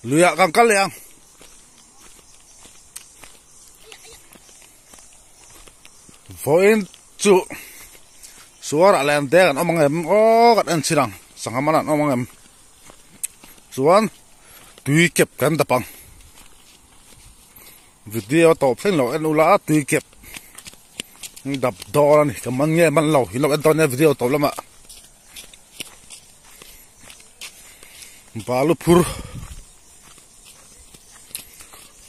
lùa càng cắt liền voin chu suara len te kan omang em o kan an sirang sangamanan omang em chuan tui kep kan dapang video top sen lo en ula tui kep đập đo này cảm ơn nghe man lâu thì lâu anh nghe video tốt lắm ạ balu pur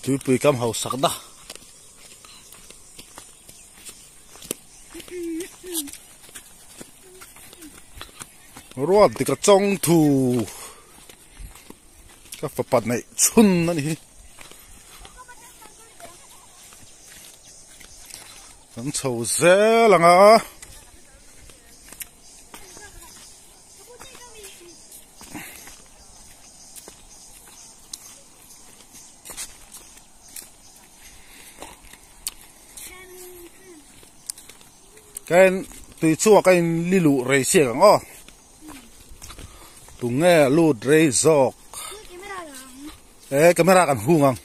tui pui cam hậu sắc đó rồi thì cái trong thu cái vật bát này chun nó đi vẫn sầu dễ là ngã cái tùy chua cái li lụ rầy xe cả ngó tụ nghe lụ rầy giọt camera kan hung ang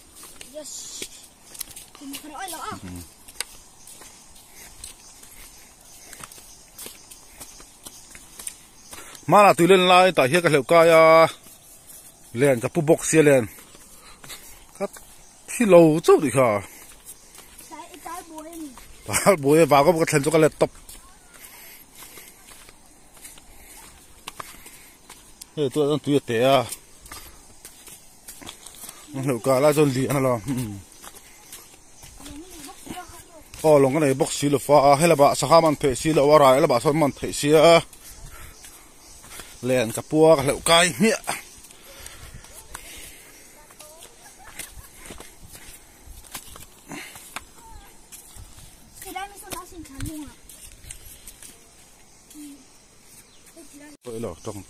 mà là tùy lên lại tại hiện cái liệu cái liền cái box xe liền cái thì lâu chút đi cả bùi vào có một cái thành cho cái laptop thế tôi đang tùy té à liệu cái là cho liền là lòng cái này box xí là pha hay là bà sao man thấy xí là vara hay là bà sao man thấy xí à liền cái bùa cái liệu cái mía vậy là trong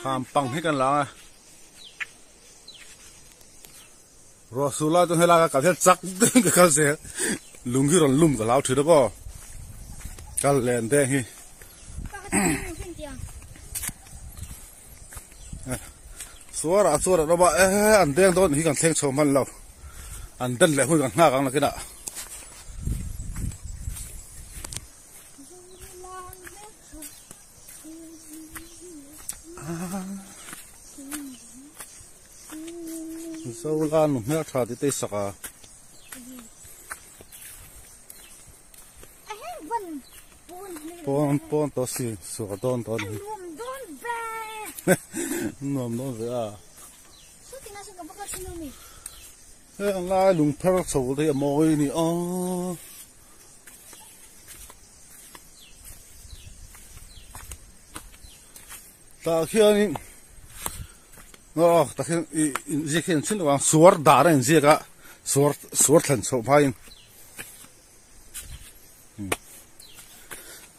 ham pang hếtกันแล้วRasulullah tu hela ka the chak ka se lungi ron lum ka lau thira ko kal len de hi suara no ba an deng don hi kan theng chom man lo an dan le hui kan nga kang la kina sau lan một mét thà thì tây sạc à pon to si sửa don nôm don vậy à thế anh lai lùng phèo sầu thì mồi nè ta khi ta khi gì khi xin là suar đá này gì cả suar thần sầu phai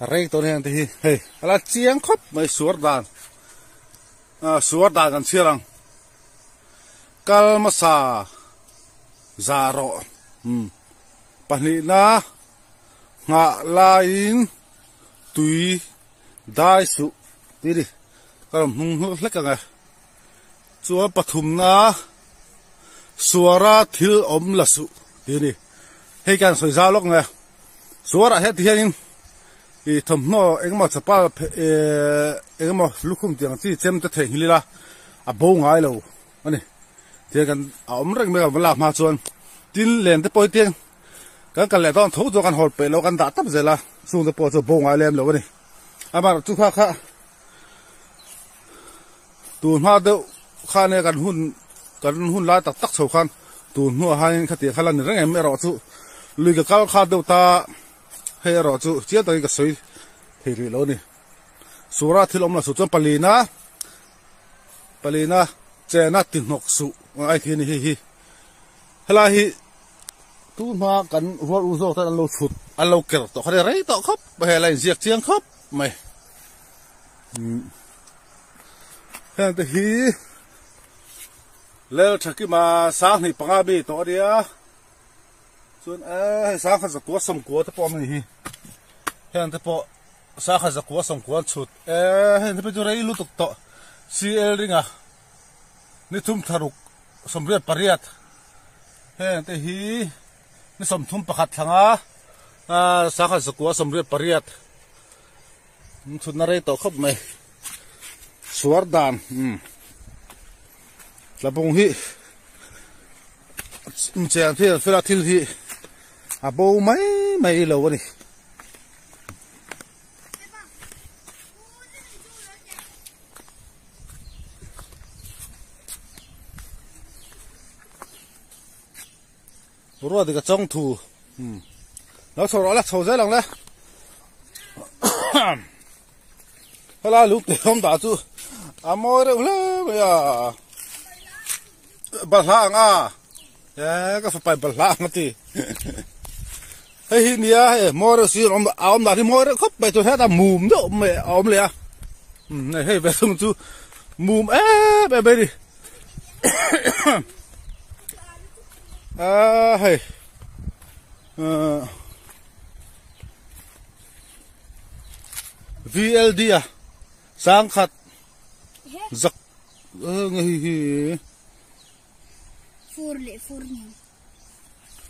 rây tôi này thì hey là chiang khóc mấy suar đá gần xia rằng kalmasa zaro panina ngạ lain tui dai su đi đi còn hung lắc cả chúa Pathum na suara thil om la su đi đi hay can soi giao lốc nghe suara hết thì hiện thì thầm nó anh mà chapa anh mà lúc không tiếng thì xem tới thể hình là bố ngái lâu anh này thì cần ông rất mấy cái làm mà chuan tin liền tới bôi tiền cái lẽ đó thấu cho cái hột bể lâu cái đã tấp rồi là xuống tới bôi cho bố ngái lên lâu anh này mà chú khác tuần hoa đâu khai này cái hun lại tắc sầu khan tuần hoa hai cái tiền khai là rất em rõ chú lùi cái cao khai đâu ta hay rõ chú chỉ tới cái suy thì lâu này sura thì ông là số cho palina che na tin nok su ai thì này hi hala hi tu ma kan ruột uzo ta lo chut alo ker to khare rei to khop he lai ziak chiang khop mai han te hi lel thaki ma sang ni panga bi to dia ส่วนสาขาจะกัวสมกัวที่ปอมนี่เห็นที่ปอสาขาจะกัวสมกัวชุดเห็นที่เป็นจุดไรลุตุกโต CL ริงอ่ะนี่ทุ่มทารุกสมเรียบปริยัดเห็นที่ฮีนี่สมทุ่มประคัดทางสาขาจะกัวสมเรียบปริยัดชุดนั่นไรโตครบไหมสวรดานแล้วพงฮีเจ้าที่ฟิลาทิลฮีอาบูไม่เลวนี่รัวดีกับจ้องถูแล้วโชว์อะไรโชว์ใจหลังเลยเวลาลูกเตะผมด่าจู่มอเรื่องเลยอ่ะบัลลังก็ไปบัลลังทีเฮ้ยเนี่ยมอเรื่องสิเอาด่าที่มอเรื่องเขาไปตัวแท้แต่มุมเด้อไม่เอาเลยอ่ะเฮ้ยไปตรงจู่มุมไปดิเฮ้ยVLD อ่ะสังขัดจักไงฟูร์นี่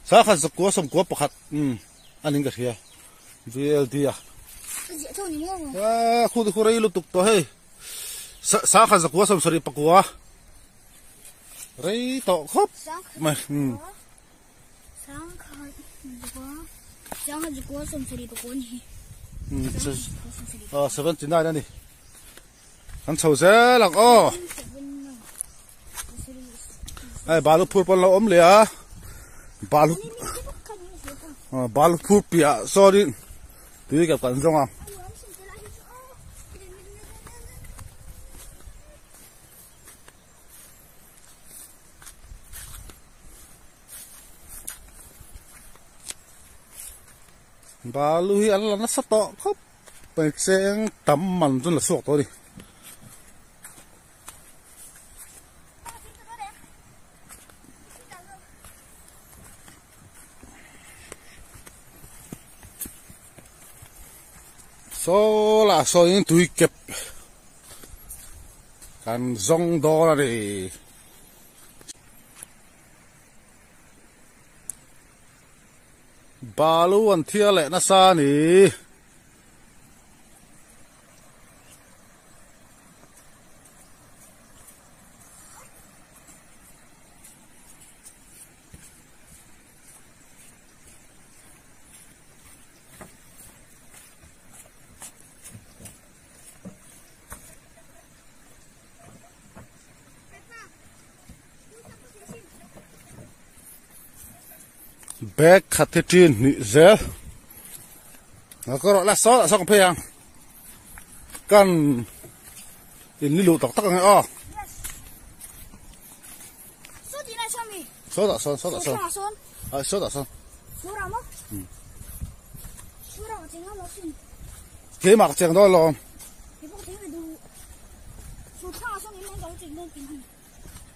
สังขัดจักกัวสมกัวประคัดอันนี้ก็เสีย VLD อ่ะเท่านี้มั้งคู่ไรลุตุกตัวเฮ้ยสังขัดจักกัวสมสรีปะกัวไรต่อครบไม่สังขัดจักกัวสมสรีปะกัวนี่79นั่นนี่อันเฉาเสียหลังไอ้บาลูพูดปนเราเลยอ่ะบาลูพูดเปียสอดิตีกับกันจังอ่ะบาลูฮีอันละนัสโตครับไปเสียงตั้มมันจนละสวกตัวดิโซล่ะโซยิงตุยเก็บกัน$2เลยบาลูวันเที่ยแหละนะซานี่แบกขัดที่จีนนี่เจ้าแล้วก็ละซอสองเพียงกันอินนี่ลูกตอกตักไงอ้อโซดาซอนโซดาซอนโซดาซอนเกี่ยมากเจียงด้วยลม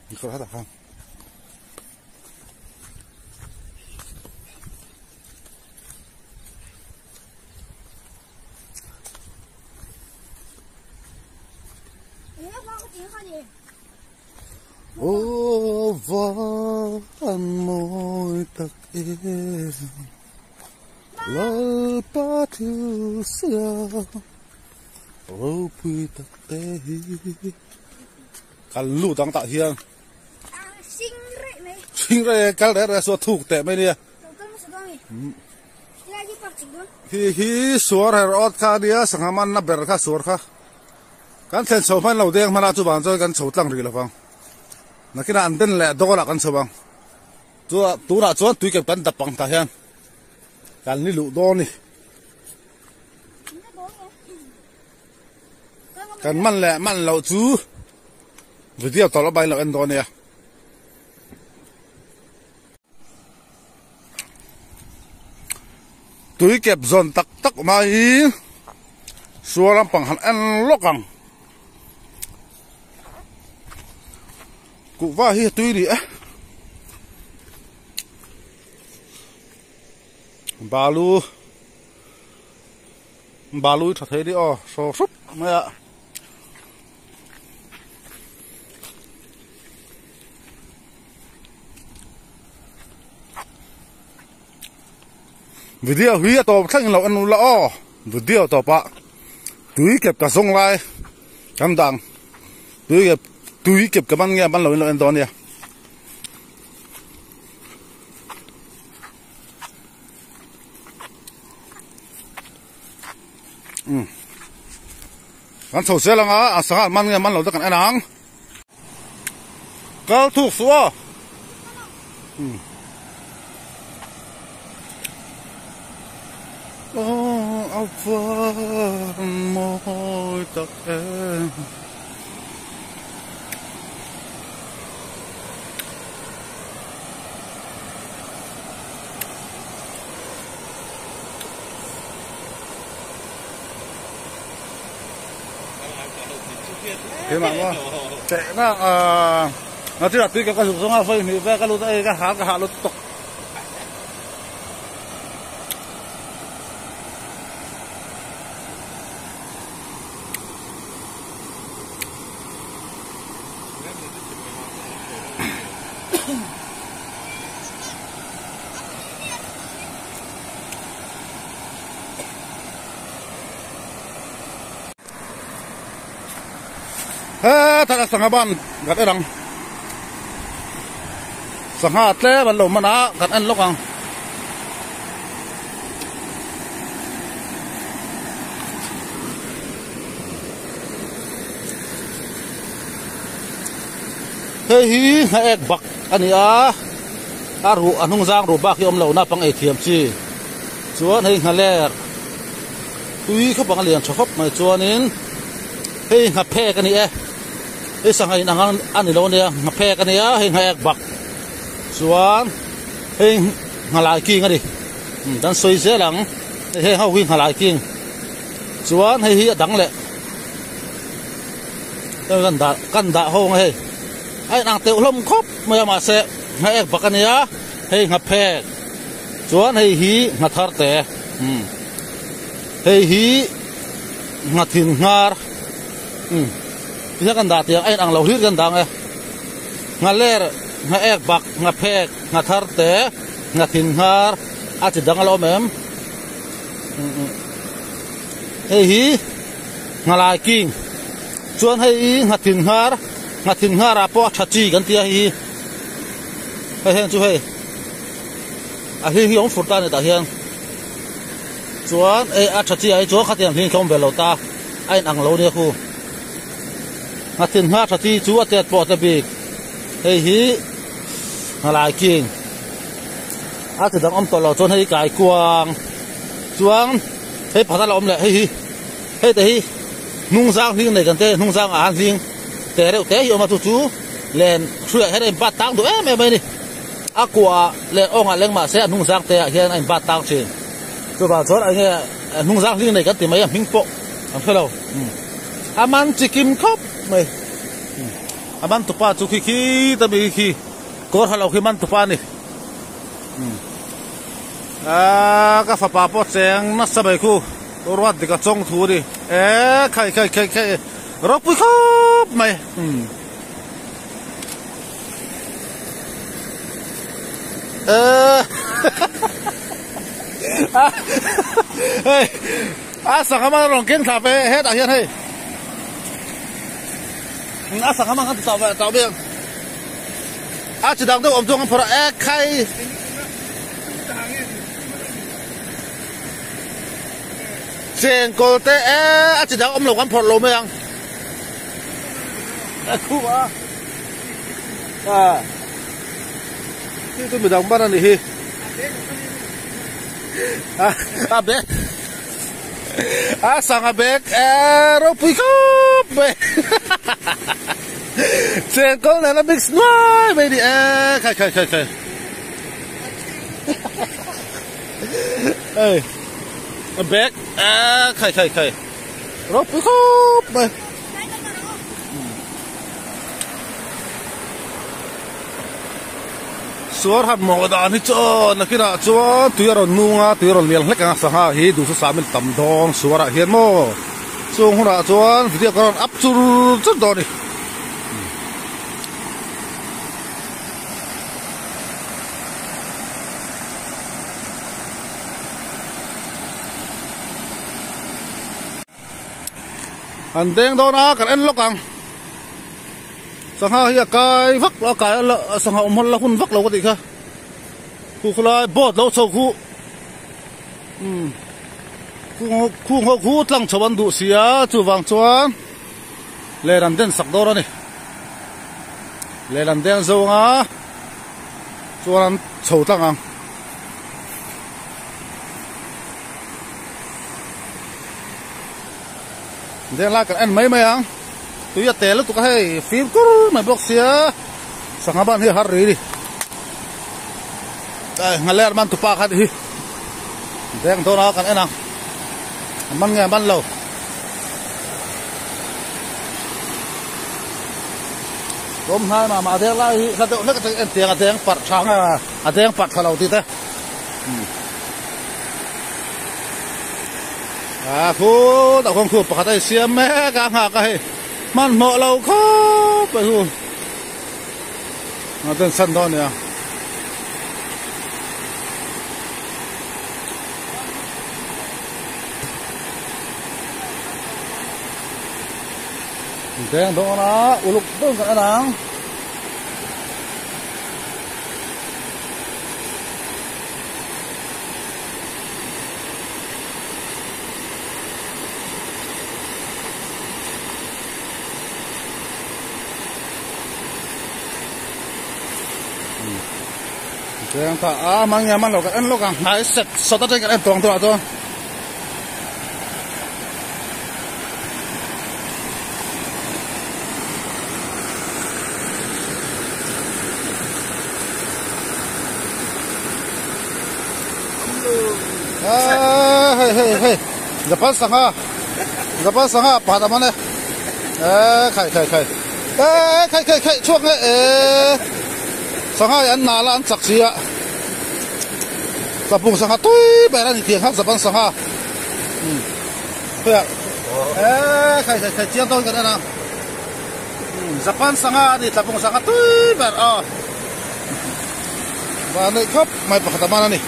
นี่ก็ได้ครับโอ้วันมวยตักลาปาทูเสียรูปีตักเตะกันลู่ตั้งตาเฮียงชิงเร่กันเร่สวดถูกแต่ไม่เนี่ยฮีสวดให้รอดคาเดียสังหามันนับเบรค่าสวดค่ะกันเส้นโซ่พันเราเด้งมาลาจุบันจอยกันโซ่ตั้งรีละฟังนักกินอันเดินแหละดอกละกันโซ่บังตัวละจวนตุยเก็บกันดับปังตาเฮียนกันนี่ลุโดนี่กันมันแหละมันเราจูวิธีเอาต่อละใบเราเอ็นโดเนี่ยตุยเก็บจนตักมาอีสัวลำปังหันเอ็นล็อกกังกูว่าเฮียตุยดิ balu thật thế đi so sút mày ạ video huy to thằng lâu ăn lọ video to pa túi kẹp cả sông lai cam đằng túi kẹp cả ban nghe ban lâu ăn to nè anh sầu xe là ngã sáng man nghe man lâu tất cả anh hàng cao thuộc số áo phơn môi tóc em thế mà chạy nó chỉ là tuy cái dụng sống phơi thì về cái lúa đây cái hạ lúa tộc thật là sang ban gặp em rằng sang hạt lẽ ban lồng mà ná gặp anh lúc rằng hey hi hai bak anh ru anh hung giang ru bak yom lâu na pang ATM chi chuan hey haler tui khóc bằng liền cho khóc mà chuan in hey ngập phe cái này hey sang hai nang anh lâu nè ngập phe cái này hey hai bak chuan hey ngalai king cái đi dan soi xe lăng hey hao wing ngalai king chuan hey hi đắng lệ căn đã hông hey ai nàng tiểu lông khóc mà sẽ hai bak cái này hey ngập phe chuan hey hi ngặt thar te hey hi ngặt hin ngar cái da tiếng anh ang lâu hít gần đằng ngaler nga bak nga phek nga thar te nga thin ngar a chi dang lo mem hey hi nga lai king chuan hey nga thin ngar a po thachi kan tia hi hen chu hey a hi ong furta ne ta hian chuan a thachi ai chu khatiam hin khom belo ta ai ang lo ne khu ngặt tin ha thati chú atet po ta bik hei hi ngalai king a ti dang om to lo chon hei kai kuang chuang hei phata lo om le hei te hi nung giang hing nei kan te nung giang an hing te reu te hi oma tu chu len thruai hei ba tang do em ni aqua len ong a leng ma se nung giang te hian ai ba tang chin chu ba chon ai nge nung giang hing nei kan ti mai am hing po am hello aman chikim khop mày aman tupa chu khi tabi khi kor halo khi man tupa ni ka fa pa po cheng na sabai khu ruat dika chong thu đi khai rok pui khop mày sang ama rong ken tha pe hết hian hey sang ama kan tao biang chỉ đang đâu ông chung phở khai trên cô té chỉ đang ông lộc ăn phở lô miang khu à tôi bị đóng bắt anh đi bé sang bé rồi pui cốp bé trên con này nó big smile mày đi khai ê bé khai rồi pui cốp mày suar hat mo da ni cho na kira cho tuyaro nunga tuyaro lial hlek ang sa ha hi du sa samil tam dong suara hian mo chung hura chuan video karon up chur chur do ni anh đen đó na kan en lokang sang ha hi kai vak lo kai la sang ha umhol la hun vak lo ko ti kha khu khlai bot lo chau khu khu tlang chawan du sia chu wang chuan le ran den sak do ra ni le ran den zo nga chuan chau tlang ang đen la kan en mấy mấy ang tu ya tel tu ka hay phim kur mai box sia sang ban hi har ri đi ai ngaler man tu pa khat hi đen to na kan en ang man nghe ban lâu hôm nay mà đen la hi la tu nak en tiang đen pat chang đen pat khalau ti ta khu đào không khu bạc tay xiêm mẹ cả ngà cái man mọ lâu khó phải không nó tên sân đó nè đen đó nó u lục đông cái nào đen ta mang nhà mang lộc cái ăn lộc à hãy sệt sọt tới cái ăn toàn thôi thôi hey Japan sanga pada mana khai chuột này sanga anh nala anh chắc gì ạ Japan sanga tuy bé là những tiếng hát Japan sanga vậy khai chiang tao cái này nào Japan sanga đi Japan sanga tuy bé và này khắp mày pada mana nih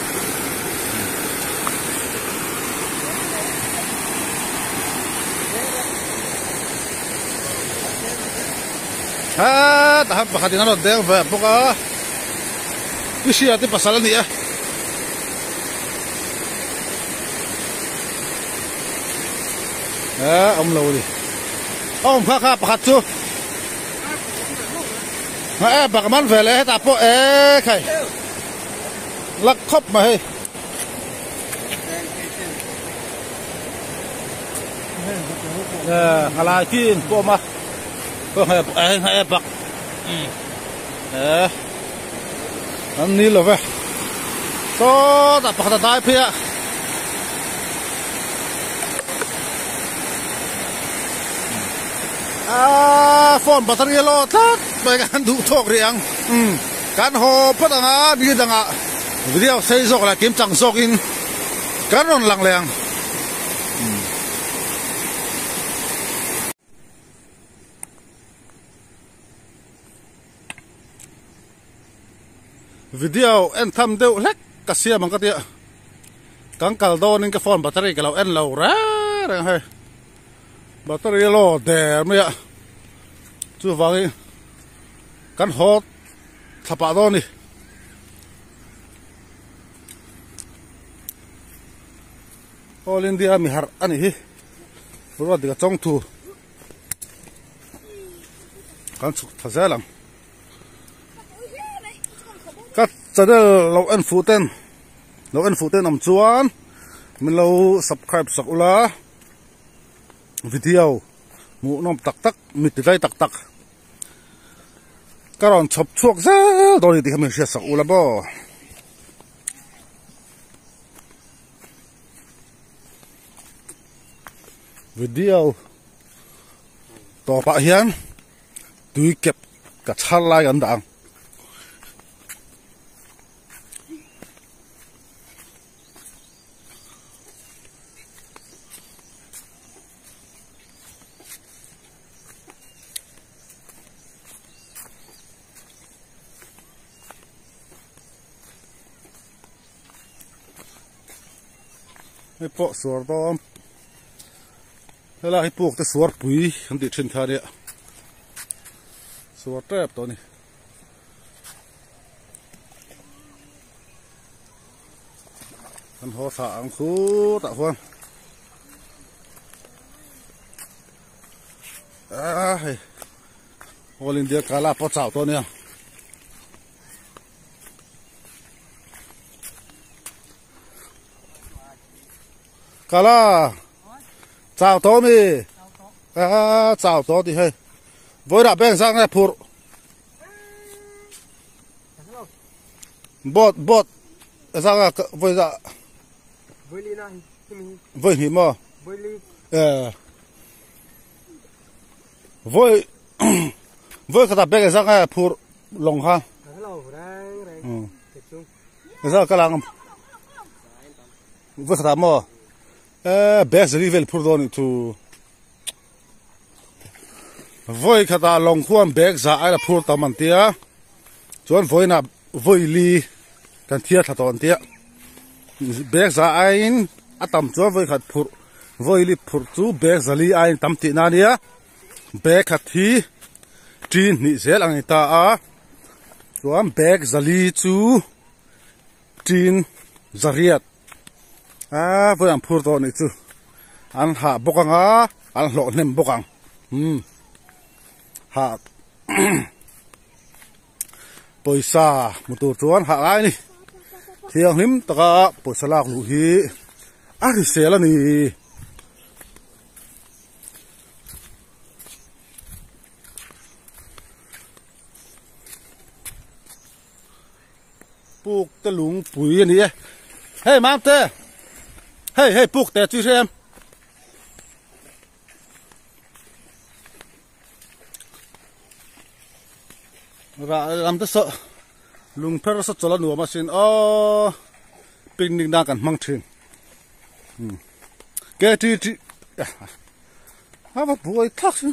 tahap bakati na deng ve poka isi ati pasalan ni om lo đi om kha pakat chu bakaman ve le ta po khai lak khop ma he halai kin ko ma hay bạc anh ní là vậy có đặt bạc đặt phía phone battery lo thắt bây giờ đủ thuốc riêng cán hồ phát đang đi đang video xây dựng là kiếm chẳng dọc in cán non lằng lẹng video en tham deuh hlek ka siam ang katia kang kaldo ning ka phone battery ka lo en lo ra rang hai battery lo der me ya chu wangi kan hot thapa do ni all india mi har ani hi ro diga chong thu kan chuk thazalam cắt cho đây lâu ăn phụ tên nằm chuan mình lâu subscribe sọc lá video mũ nom tắc mịt dây tắc các bạn chụp chuột ra rồi thì mình sẽ sọc lá bo video to pa hian tui kep ka chal lai an dang ให้ปอกสวนต้อมแล้วให้ปลูกแต่สวนปุ๋ยคำติดเช่นท่าเนี่ยสวนแทบตัวนี้มันหัวสางคูตะพวนโอลินเดียกาลาปอดสาวตัวเนี้ยกาลาสาวตัวมีสาวตัวที่ให้บอยดับแบงสังเนี่ยพูดบดสังอ่ะบอยดับบอยลีนะบอยหิมะบอยลีบอยขนาดแบงสังเนี่ยพูดลงข้างสังกำลังบอยขนาดมั้งbest level pour donner tout voi khata long khuam bag za ai phur taman tia chuan voina voili kan thia thaton tia bag za ain atam chuan voi khat phur voili phur chu bag zali ain tam ti na nia bag khat hi tin ni zel ang ta a chuan bag zali chu tin zariat với anh phur to này chứ anh hạ bốc ang á anh lộ nem bốc ang hạ bồi sa một tổ chuan hạ ai đi thiêng lắm tất cả bồi sa lạc lũ hi thì xe là nè buộc cái lũng bụi này hey mam te hey buộc te chú xem làm tất sợ lùng phết rất cho là nửa mà xin pin đình đang cần mang thuyền cái chi mà bùi thắc chứ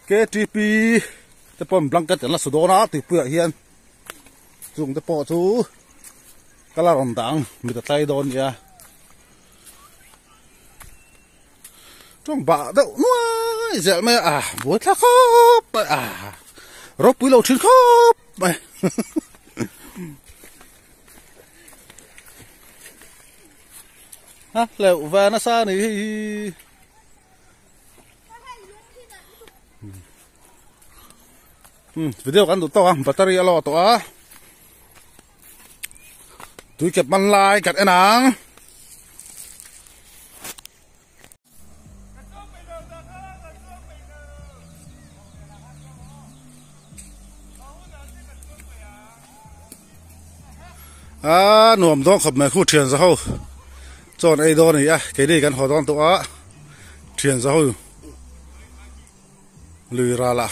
cái chi pi cái pom blanket là số đó nó thì bữa hiền dùng cái bộ chú cái là rồng đằng mình tay đòn vậy trong bạ đậu nuôi dễ mẹ bùi thắc khóc rốt bùi lâu chín khóc mày liệu về nó xa này video kan to battery alo to túi kẹp man lai cắt en ang nuông dong khập mày khu truyền ra hậu chọn ai đó này cái điกันhọ dong to truyền ra hậu lười ra là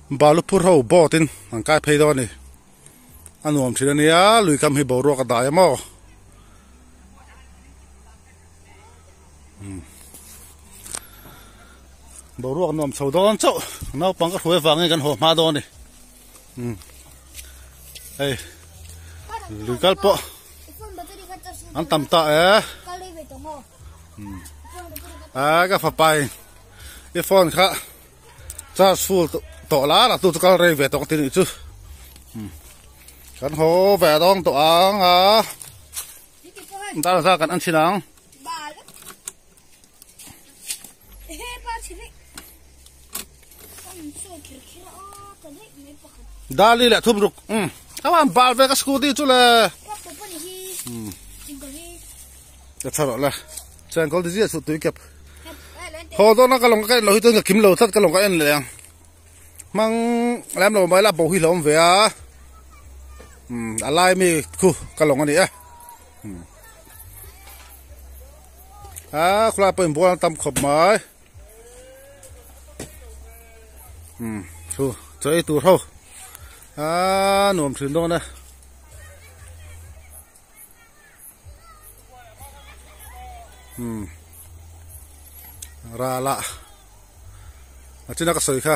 bà lúc phút hậu bỏ tin hàng cái pay đó này anh nuông chỉ này lười cầm hi bảo ruột cái đại mà bảo ruột nuông sầu đó chỗ nó bằng cái khối vàng cái hồ ma đó này đây lười cái bộ anh tầm tạ cái phật bài cái phone khác cha full tổ lá là tôi có rây về tổng tiền chứ cần hồ về tổng tổ ăn ta là ra cần ăn xin ăn đa đi lại thum rục các bạn bảo về cái scooty chú là cái sao là xem có cái gì sụt túi kẹp hồ đó nó cái lồng cái lồng tôi là kiếm lồng sắt cái lồng cái anh này mang làm lồng mới là bầu huy lồng về lại mi khu cái lồng này khla bên buôn tâm khop mới thu chơi tụt thôi nuông thuyền đó này ra lạ trên đó có sợi kha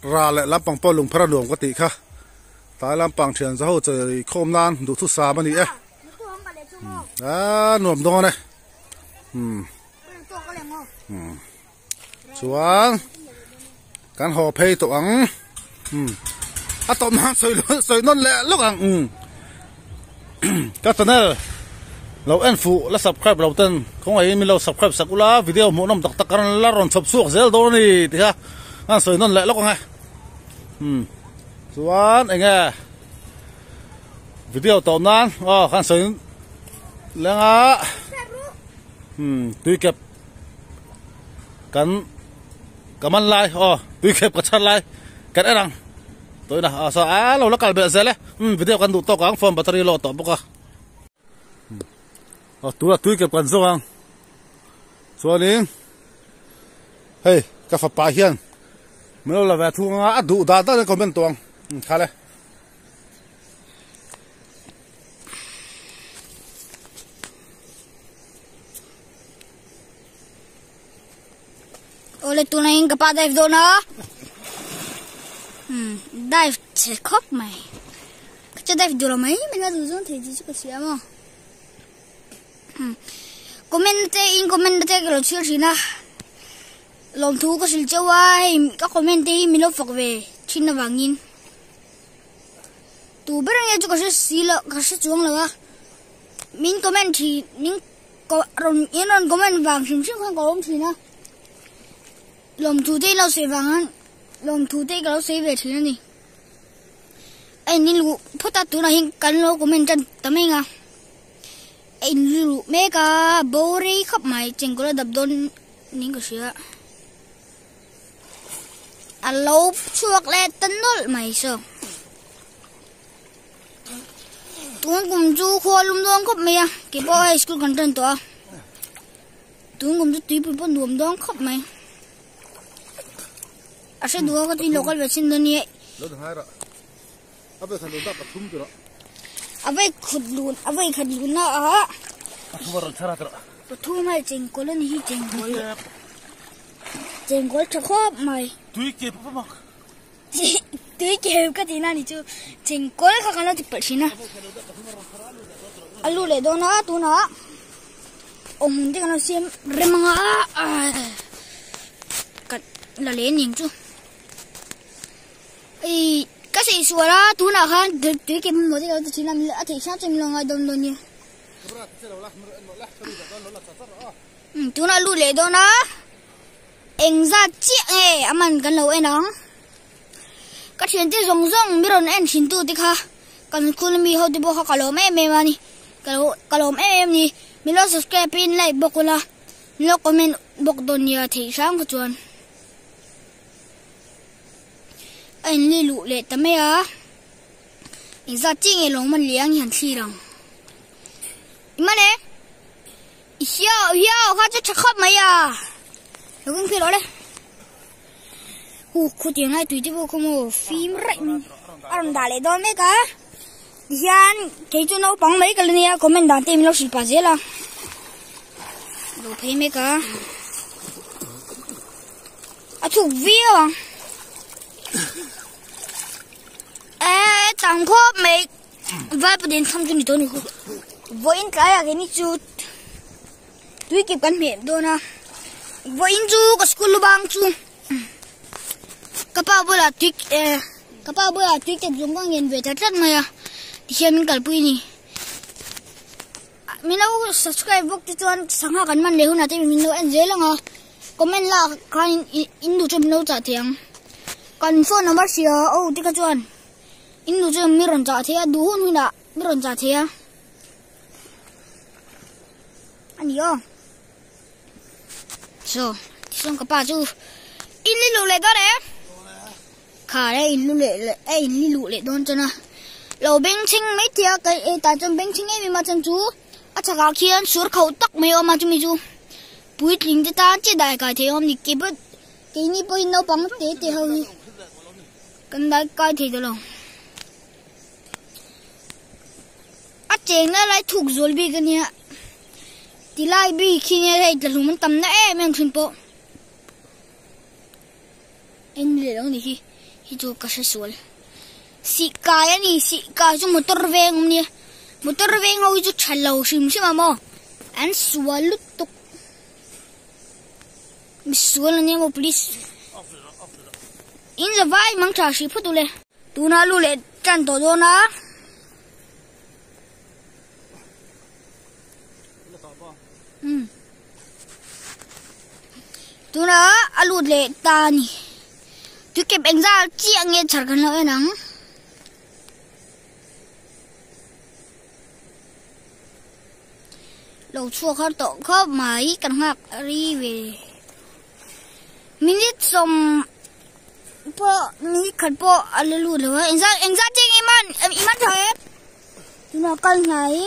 ra lại làm bằng po lùng phara luồng có tị kha tai lam pang thian za ho chei khom nan du thu sa mani e nuam do ne chuan kan ho phei to ang a to ma soi non le lok ang ka tanel lo en fu la subscribe lo ten khong ai mi lo subscribe sakula video mo nom tak tak kan la ron chop suak zel do ni ti ha an soi non le lok ang chuan enga video to nan kan soi lenga tui kep kan kaman lai tui kep ka chan lai kan erang tôi na sa lo la kal be zele video kan du to kang phone battery lo to boka tu la tui kep kan zo ang chuanin hey ka fa pa hian melo la va thu nga adu da da comment tong khale ole tu na ing kapa dive do na dive che khop mai ka dive do la mai me na du zon the ji ko sia mo comment ke lo chil china lom thu ko sil chawai ka comment mi lo fok ve chin na wangin tu berang ya ko si lo ka si chuang la wa min comment thi ning ko ron in ron comment wang sim sim khang ko om thi na lom thu te lo se wangan lom thu te ka lo se ve thi na ni ai ni lu phota tu na hin kan lo comment tan tamenga ai lu mega bori khap mai cheng ko dab don ning ko sia alo chuak le tan nol mai so tuang kum ju kho lum dong khop mai ke bo high school content to tuang kum ju tui pu pon dum dong khop mai ase duo ka ti local vaccine do ni lo hai ra abe khan do da pathum tu ra abe khad lun na pathum ron thara tra pathum mai cheng ko ni hi cheng ko cha khop mai tui ke pa ma tui ke ka ti na ni chu cheng ko ka kana ti pa thina alu le do na tu na om ti kana sim remanga ka la le ning chu ai ka sei suara tu na khan tui ke mo ti ka ti na mi a thei sa chem lo ngai dom do ni tu na lu le do na eng za chi aman kan lo enang ka thian ti zong zong mi ron en thin tu ti kha kan khul mi ho ti bo ka lo me mani ka lo em ni mi lo subscribe pin like bokula mi lo comment bok don ya thei sang ko chuan ai ni lu le ta me a eng za chi nge long man liang hian thi rang imane hiao kha cha khop mai ya Lugin phi lole. Khu tiếng này tùy tiếp không một phim rảnh. Ăn đã lấy đó mấy cả. Dian cái chỗ nào bắn mấy cái này có mình đàn tìm nó xịt bao giờ là. Đồ thấy mấy cả. Chụp video. Tàng khốp mấy. Vai bữa đến thăm cho tôi này. Với cái này chút. Tùy kịp cắn miệng đâu na. Với chú có school bang chú kapal bola tuyệt cái dùng con nhìn về thật rất mà thì mình cần bui nè mình đâu subscribe book cho anh sáng hạ cần mình để hôm nào thì mình đâu anh dễ lắm à comment là kan in đủ cho mình đâu trả tiền còn phone number xìa thì cái cho anh in đủ cho mình rồi trả tiền đủ hôm nào mình rồi trả tiền anh hiểu so xong cái bà chú in li lụ lệ đó đấy khả đây in li lụ lệ đón cho na lẩu bánh chinh mấy tia cái tại trong bánh chinh ấy mà chân chú à chắc là khi anh sửa khẩu tắc mấy mà chú mi chú bùi linh thì ta chỉ đại cái thế hôm nay cái ní bùi nấu bằng té hơi cần đại cái thế đó lòng à chèn lại thuộc rồi bị cái này thì lại bị khi nghe thấy là mình tầm nó em thuyền bộ em để đó thì chú cá sấu xị cài này xị cài cho motor veng nè motor veng hôi cho chả lâu xìm xí mà mò anh xua lút tục xua là nè mò please in giờ vai mang trả xí phút tu lệ tu na lu lệ tràn tổ đô na tu na alu lệ ta nè tu kẹp anh ra chia nghe chả cần lợi nắng đầu chua khó tổ khó máy cần học đi về mình biết xong po mình cần po alu lu rồi anh ra chơi iman thôi tu na cần này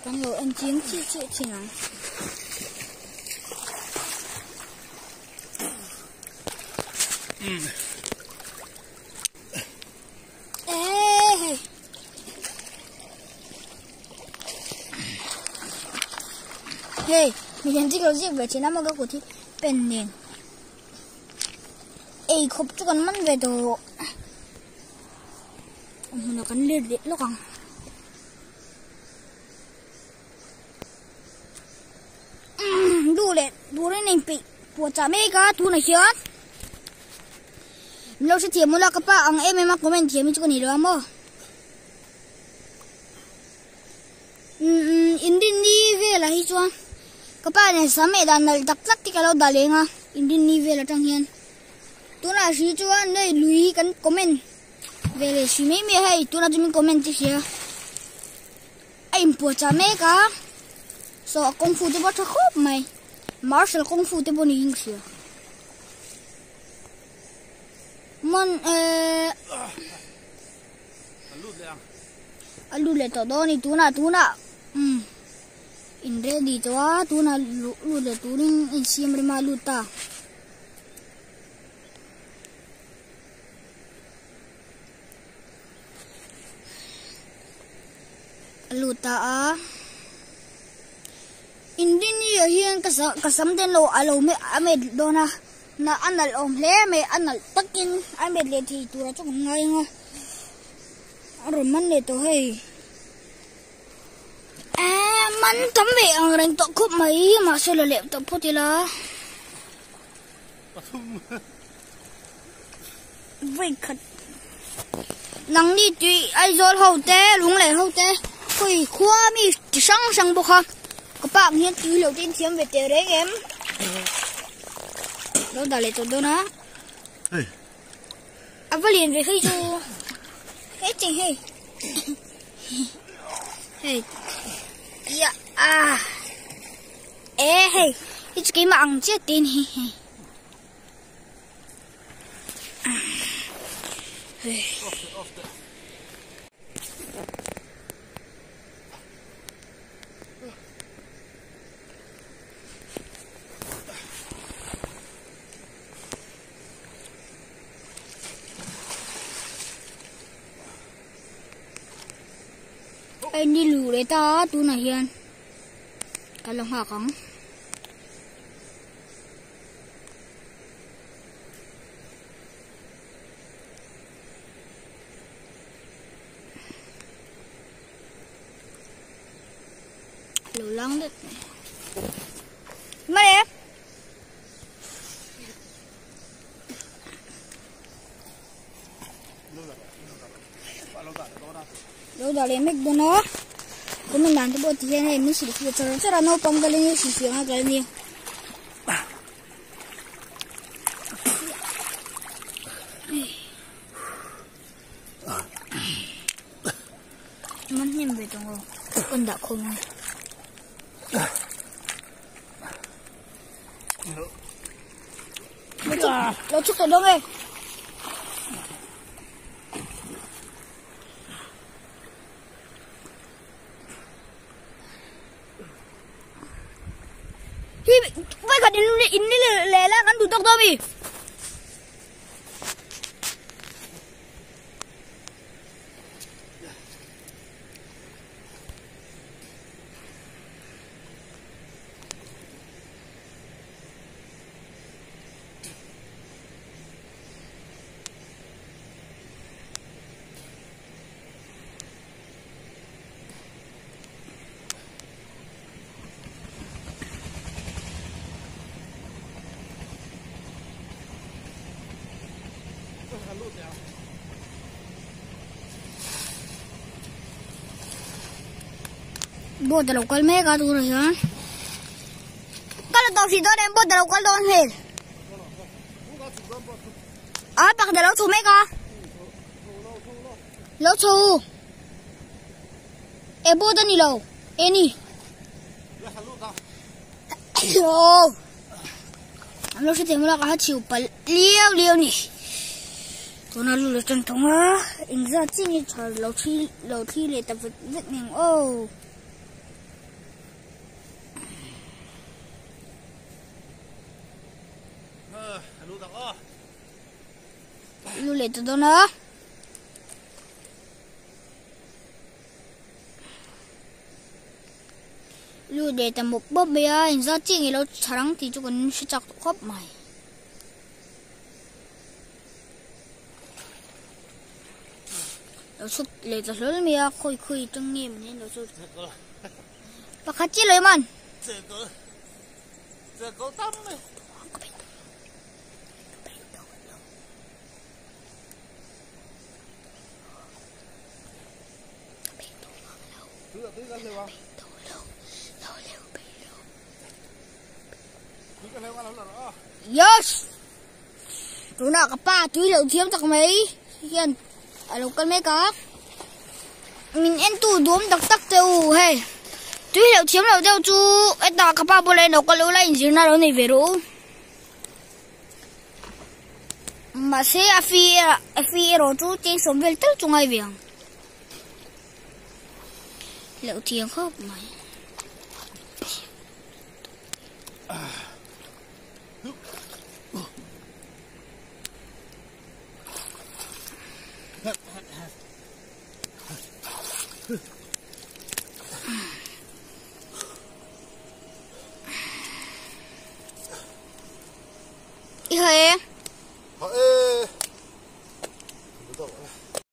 cần rồi anh chiến chi nào Hey, mình nhận thức được về chỉ nắm một cái của thì bên nền. Ê, không cho con mắt về đồ. Nó cắn lên đấy lúc không. Đủ đấy này bị của cha mẹ cả thu này chưa? Lâu sẽ tiêm một là các bạn em mắc comment tiêm cho con này được không? Indin về là hi chuan. Các bạn này sáng mẹ đàn này đặt lắc thì cái lâu đà lên ha, Indin về là trong hiền. Tôi là hi chuan đây lùi cái comment về là suy mấy mẹ hay tôi là cho mình comment chứ gì? Em của cha mẹ cả. So công phu thì bắt khóc mày, martial công phu thì bọn hình xưa. Mon alu le to do ni tu na in ready to a tu na lu le tu ring in sim re ma lu ta a in din ye hian ka sam den lo alo me ame do na anal om le me anal takin ame le thi tu ra chung ngai nga rồi mình để tôi hay mình tắm về ăn rành tọt cúp mấy mà sao là lẹo tọt phút thì là vậy thật nắng đi tùy ai rồi hậu té đúng lại hậu té quỳ khoa mi sang bốc ha các bạn hiện tùy liệu tin chiếm về tiền đấy em đâu đã lại tọt đâu na vẫn liền về khi chú hey ching hey hey ya hey it's cái mạng chết tin hey anh đi lù đấy ta tu này hiền cái lòng hòa không lù lăng đấy mà em đâu đã lấy mic đó nó cũng mình làm cái bộ thì này mình xử lý cho ra nó bông cái lên xì xì cái lên mình nhìn về trong con đã không nó chụp ở đâu vậy vậy cả in đi lẹ là ăn đủ tóc thôi mi bố tao đâu có mấy cái tu rồi hả cái là tao chỉ tao đem bố tao đâu có luôn hết bác tao đâu thu mấy cái lâu thu bố tao đi lâu nè Yo, lo sẽ tìm ra cái chiều bẩn liêu liêu nè. Tôi nói luôn là chân thống á, anh ra chỉ như chờ lâu thi để tập viết mình ô. Lưu lệ từ đâu nữa? Lưu để tầm một bóp bia anh ra chỉ người lâu chẳng thì chú còn sẽ chọc khóc mày. Lâu chút lệ từ lớn mía khôi trông nghiêm nên lâu chút. Bác khách chỉ lấy man. Giờ có tắm này. Yes. Tụi nào cả ba túi liệu chiếm chắc mấy hiền ở đâu cần mấy cá mình em tủ đốm đặc tắc tiêu hey túi liệu chiếm đâu tiêu chú em ta cả ba bữa nay đâu có lâu lại gì nào này về đâu mà sẽ phi rồi chú trên sống về tất chung ai về liệu thiêng khóc mày